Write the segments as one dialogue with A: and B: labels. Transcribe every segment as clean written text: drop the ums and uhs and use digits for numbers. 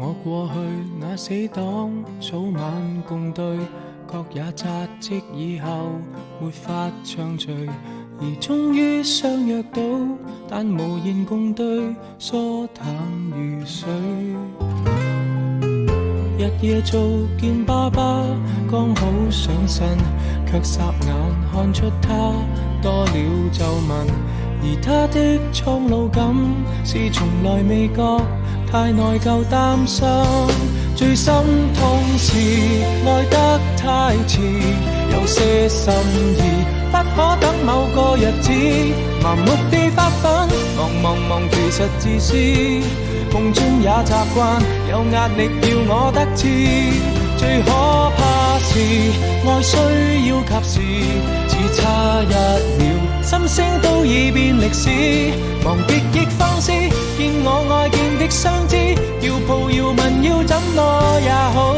A: 我過去那死黨，早晚共對，各也扎職以後沒法暢聚，而終於相約到，但無言共對，疏淡如水。日夜做見爸爸，剛好上身，卻霎眼看出他多了皺紋，而他的蒼老感是從來未覺，太內疚擔心。最心痛是愛得太遲，有些心意不可等某個日子，盲目地發奮，忙其實自私，夢中也習慣有壓力要我得志，最可怕是愛需要及時，只差一秒心聲都已變歷史，忘極亦放肆，見我愛見的相知，要抱要吻要怎麼也好，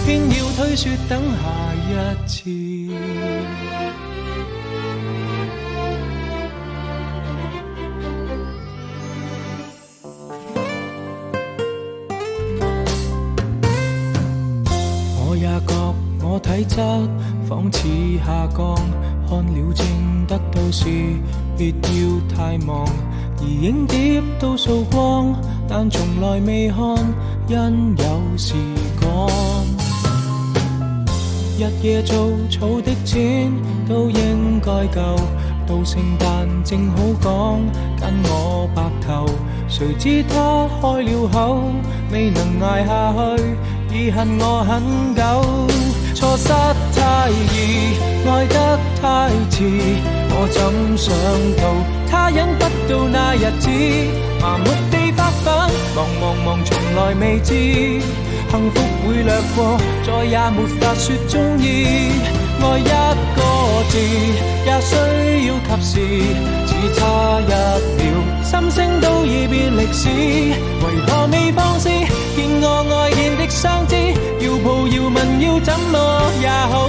A: 偏要推說等下一次。我也覺我體質仿似下降，看了症得到時別要太忙，而影碟都掃光，但從來未看，因有時趕。日夜做草的錢都應該夠，到聖誕正好講跟我白頭，誰知他開了口，未能捱下去，已恨我很久。錯失太易，愛得太遲，我怎想到他忍不到那日子，麻木地發奮，忙從來未知，幸福會掠過，再也沒法說中意。愛一個字也需要及時，只差一秒心聲都已變歷史，為何未放肆，見我愛見的相知，要抱要吻要怎麼也好，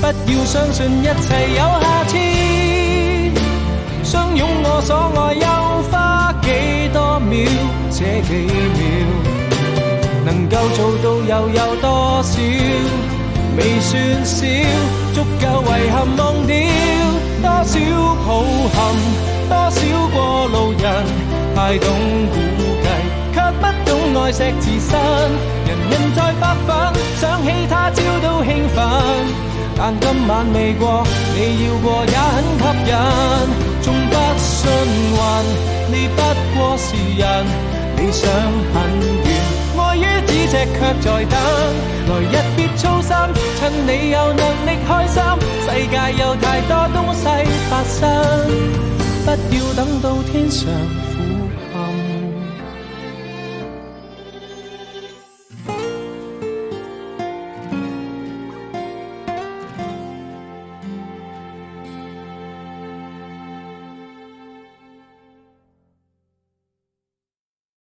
A: 不要相信一切有下次，相擁我所愛又花幾多秒，這幾秒能夠做到又有多少，未算少，足夠遺憾忘掉多少抱憾，多少過路人太懂估計，卻不懂愛惜自身，人在發奮，想起他朝都興奮，但今晚未過，你要過也很吸引，縱不信運，你不過是人，理想很遠，愛於咫尺卻在等，來日別操心，趁你有能力開心，世界有太多東西發生，不要等到天上